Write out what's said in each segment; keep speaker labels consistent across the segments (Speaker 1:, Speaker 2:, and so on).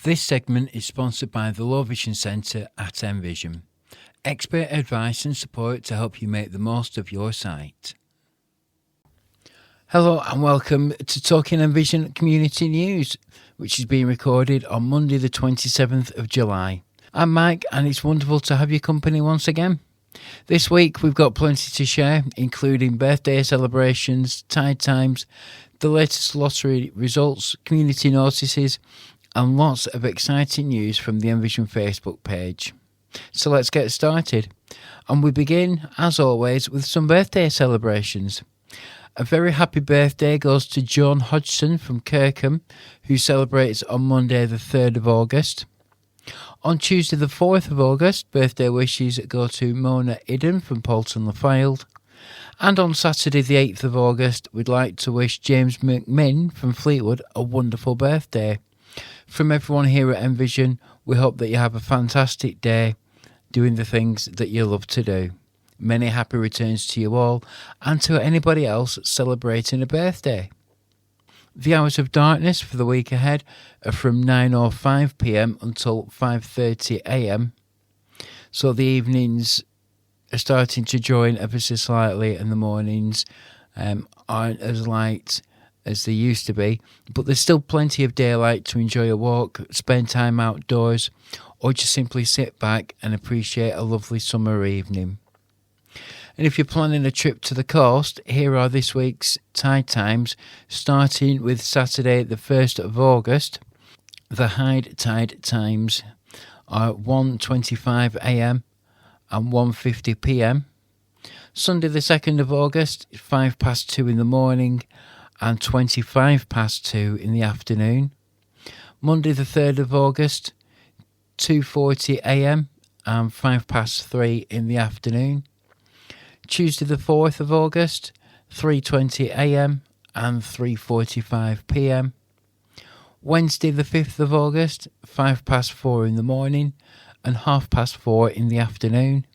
Speaker 1: This segment is sponsored by the Low Vision Centre at Envision. Expert advice and support to help you make the most of your sight. Hello and welcome to Talking Envision Community News, which is being recorded on Monday the 27th of July. I'm Mike and it's wonderful to have your company once again. This week we've got plenty to share, including birthday celebrations, tide times, the latest lottery results, community notices, and lots of exciting news from the Envision Facebook page. So let's get started. And we begin, as always, with some birthday celebrations. A very happy birthday goes to Joan Hodgson from Kirkham, who celebrates on Monday the 3rd of August. On Tuesday the 4th of August, birthday wishes go to Mona Idden from Poulton Le Fylde. And on Saturday the 8th of August, we'd like to wish James McMinn from Fleetwood a wonderful birthday. From everyone here at Envision, we hope that you have a fantastic day doing the things that you love to do. Many happy returns to you all and to anybody else celebrating a birthday. The hours of darkness for the week ahead are from 9:05pm until 5:30am. So the evenings are starting to join ever so slightly and the mornings aren't as light as they used to be, but there's still plenty of daylight to enjoy a walk, spend time outdoors, or just simply sit back and appreciate a lovely summer evening. And if you're planning a trip to the coast, here are this week's tide times, starting with Saturday the 1st of August. The high tide times are 1:25am and 1:50pm. Sunday the 2nd of August, 2:05 in the morning and 2:25 in the afternoon. Monday the 3rd of August, 2:40am and 3:05 in the afternoon. Tuesday the 4th of August, 3:20am and 3:45pm. Wednesday the 5th of August, 4:05 in the morning and 4:30 in the afternoon.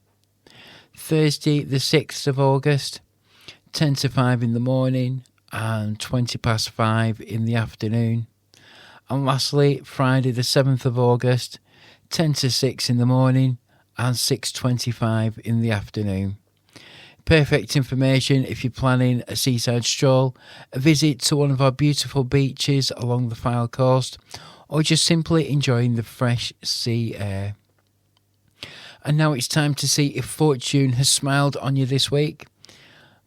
Speaker 1: Thursday the 6th of August, 4:50 in the morning and 5:20 in the afternoon. And lastly, Friday the 7th of August, 5:50 in the morning and 6:25 in the afternoon. Perfect information if you're planning a seaside stroll, a visit to one of our beautiful beaches along the Fylde coast, or just simply enjoying the fresh sea air. And now it's time to see if fortune has smiled on you this week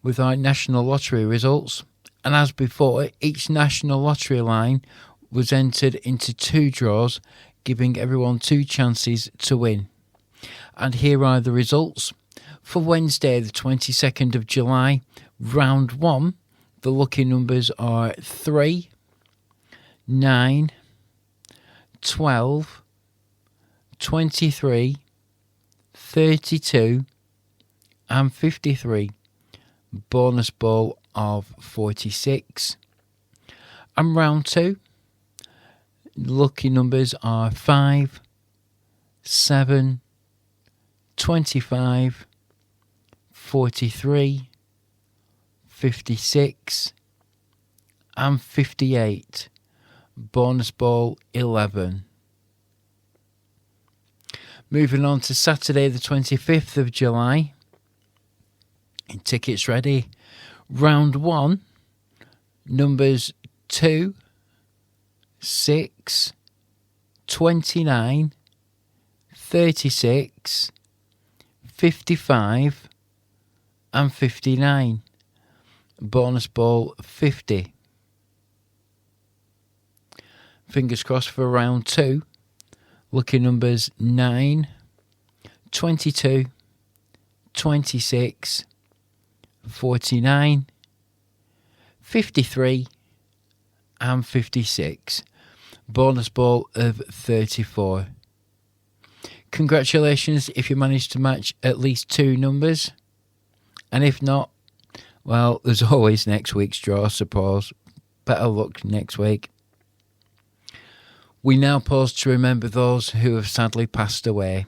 Speaker 1: with our national lottery results. And as before, each national lottery line was entered into 2 draws, giving everyone 2 chances to win. And here are the results. For Wednesday, the 22nd of July, round 1, the lucky numbers are 3, 9, 12, 23, 32 and 53. Bonus ball of 46. And round 2, lucky numbers are 5, 7, 25, 43, 56 and 58. Bonus ball 11. Moving on to Saturday the 25th of July. Tickets ready. Round 1, numbers 2, 6, 29, 36, 55 and 59. Bonus ball 50. Fingers crossed for round 2. Lucky numbers 9, 22, 26, 49, 53 and 56. Bonus ball of 34. Congratulations if you managed to match at least 2 numbers. And if not, well, there's always next week's draw, I suppose. Better luck next week. We now pause to remember those who have sadly passed away.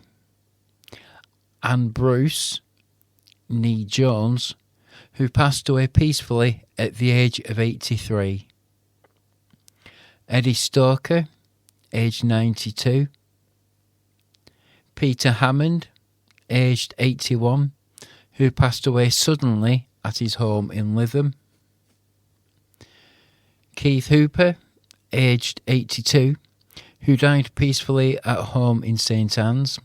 Speaker 1: Anne Bruce, Nee Jones, who passed away peacefully at the age of 83. Eddie Stoker, aged 92. Peter Hammond, aged 81, who passed away suddenly at his home in Lytham. Keith Hooper, aged 82, who died peacefully at home in St Anne's.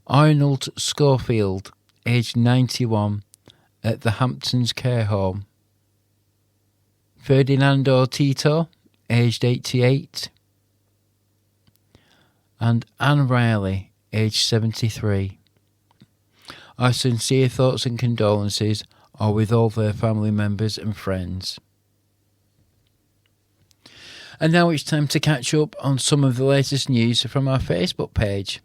Speaker 1: Arnold Schofield, aged 91, at the Hamptons Care Home. Ferdinando Tito, aged 88. And Anne Riley, aged 73. Our sincere thoughts and condolences are with all their family members and friends. And now it's time to catch up on some of the latest news from our Facebook page.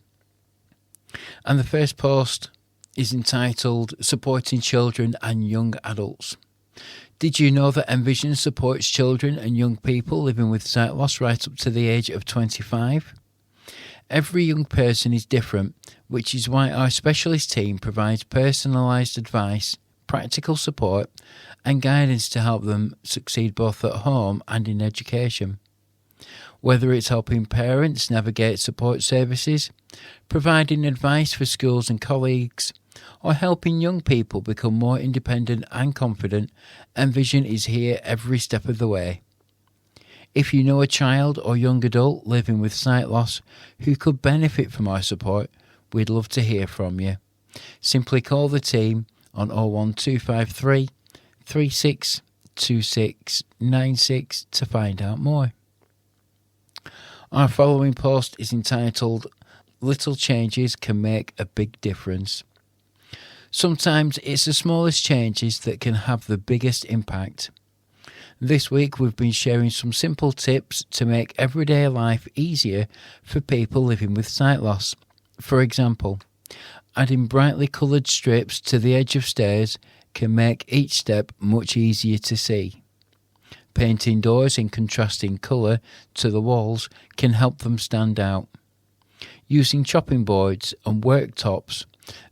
Speaker 1: And the first post is entitled Supporting Children and Young Adults. Did you know that Envision supports children and young people living with sight loss right up to the age of 25? Every young person is different, which is why our specialist team provides personalised advice, practical support and guidance to help them succeed both at home and in education. Whether it's helping parents navigate support services, providing advice for schools and colleagues, or helping young people become more independent and confident, Envision is here every step of the way. If you know a child or young adult living with sight loss who could benefit from our support, we'd love to hear from you. Simply call the team on 01253 362696 to find out more. Our following post is entitled Little Changes Can Make a Big Difference. Sometimes it's the smallest changes that can have the biggest impact. This week we've been sharing some simple tips to make everyday life easier for people living with sight loss. For example, adding brightly coloured strips to the edge of stairs can make each step much easier to see. Painting doors in contrasting colour to the walls can help them stand out. Using chopping boards and worktops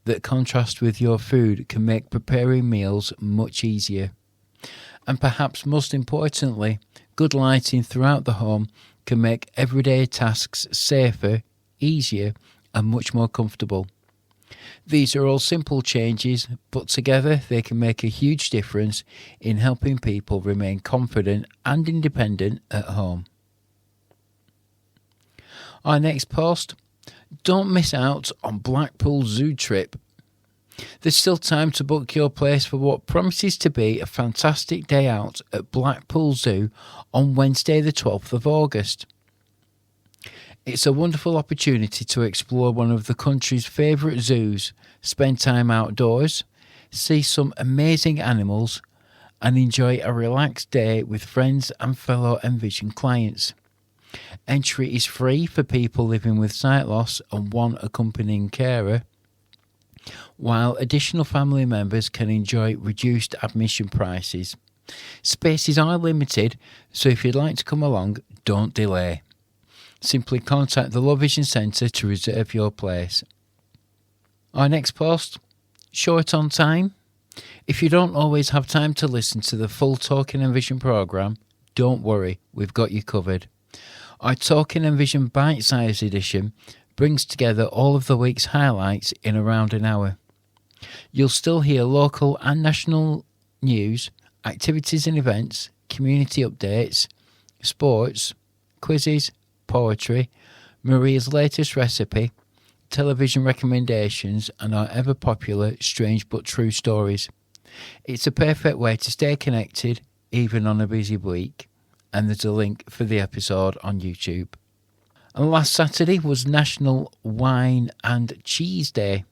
Speaker 1: that contrast with your food can make preparing meals much easier. And perhaps most importantly, good lighting throughout the home can make everyday tasks safer, easier and much more comfortable. These are all simple changes, but together they can make a huge difference in helping people remain confident and independent at home. Our next post, don't miss out on Blackpool Zoo trip. There's still time to book your place for what promises to be a fantastic day out at Blackpool Zoo on Wednesday the 12th of August. It's a wonderful opportunity to explore one of the country's favourite zoos, spend time outdoors, see some amazing animals and enjoy a relaxed day with friends and fellow Envision clients. Entry is free for people living with sight loss and one accompanying carer, while additional family members can enjoy reduced admission prices. Spaces are limited, so if you'd like to come along, don't delay. Simply contact the Low Vision Centre to reserve your place. Our next post, short on time. If you don't always have time to listen to the full Talking Envision programme, don't worry, we've got you covered. Our Talking Envision Bite-Size edition brings together all of the week's highlights in around an hour. You'll still hear local and national news, activities and events, community updates, sports, quizzes, poetry, Maria's latest recipe, television recommendations and our ever popular Strange But True stories. It's a perfect way to stay connected even on a busy week, and there's a link for the episode on YouTube. And last Saturday was National Wine and Cheese Day.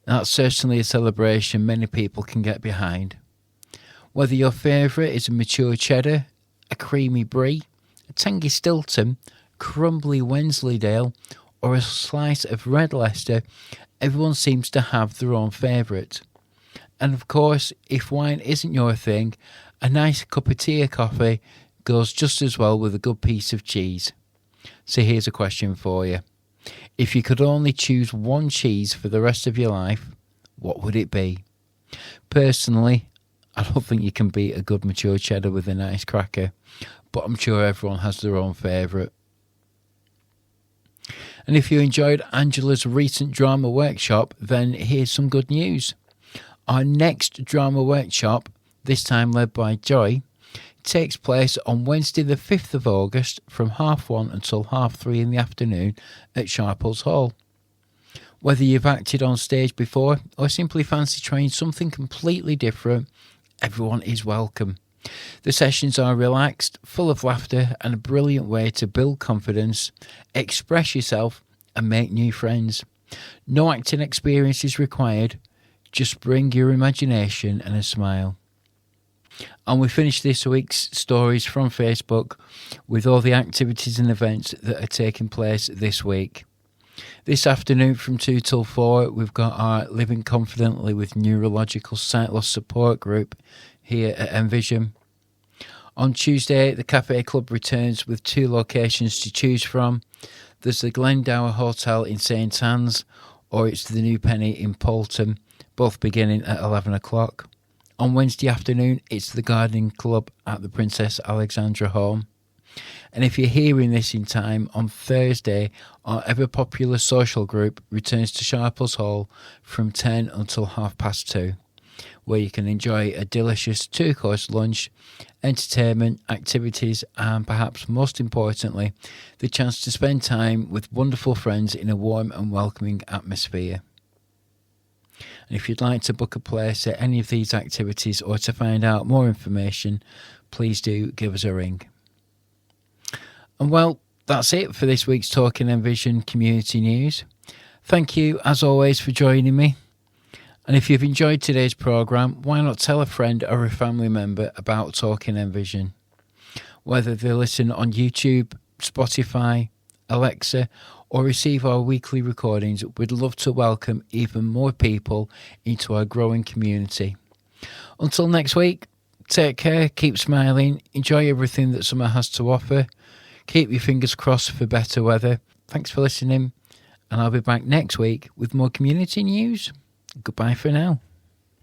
Speaker 1: That's certainly a celebration many people can get behind. Whether your favourite is a mature cheddar, a creamy brie, a tangy Stilton, crumbly Wensleydale or a slice of red Leicester, everyone seems to have their own favourite. And of course, if wine isn't your thing, a nice cup of tea or coffee goes just as well with a good piece of cheese. So here's a question for you. If you could only choose one cheese for the rest of your life, what would it be? Personally, I don't think you can beat a good mature cheddar with a nice cracker, but I'm sure everyone has their own favourite. And if you enjoyed Angela's recent drama workshop, then here's some good news. Our next drama workshop, this time led by Joy, takes place on Wednesday the 5th of August from 1:30 until 3:30 in the afternoon at Sharples Hall. Whether you've acted on stage before or simply fancy trying something completely different, everyone is welcome. The sessions are relaxed, full of laughter, and a brilliant way to build confidence, express yourself, and make new friends. No acting experience is required, just bring your imagination and a smile. And we finish this week's stories from Facebook with all the activities and events that are taking place this week. This afternoon from 2 till 4, we've got our Living Confidently with Neurological Sight Loss Support Group here at Envision. On Tuesday, the Cafe Club returns with 2 locations to choose from. There's the Glendower Hotel in St Anne's, or it's the New Penny in Poulton, both beginning at 11 o'clock. On Wednesday afternoon, it's the Gardening Club at the Princess Alexandra Home. And if you're hearing this in time, on Thursday, our ever-popular social group returns to Sharples Hall from 10 until 2:30, where you can enjoy a delicious 2-course lunch, entertainment, activities, and perhaps most importantly, the chance to spend time with wonderful friends in a warm and welcoming atmosphere. And if you'd like to book a place at any of these activities or to find out more information, please do give us a ring. And well, that's it for this week's Talking Envision Community News. Thank you, as always, for joining me. And if you've enjoyed today's programme, why not tell a friend or a family member about Talking Envision? Whether they listen on YouTube, Spotify, Alexa, or receive our weekly recordings, we'd love to welcome even more people into our growing community. Until next week, take care, keep smiling, enjoy everything that summer has to offer. Keep your fingers crossed for better weather. Thanks for listening, and I'll be back next week with more community news. Goodbye for now.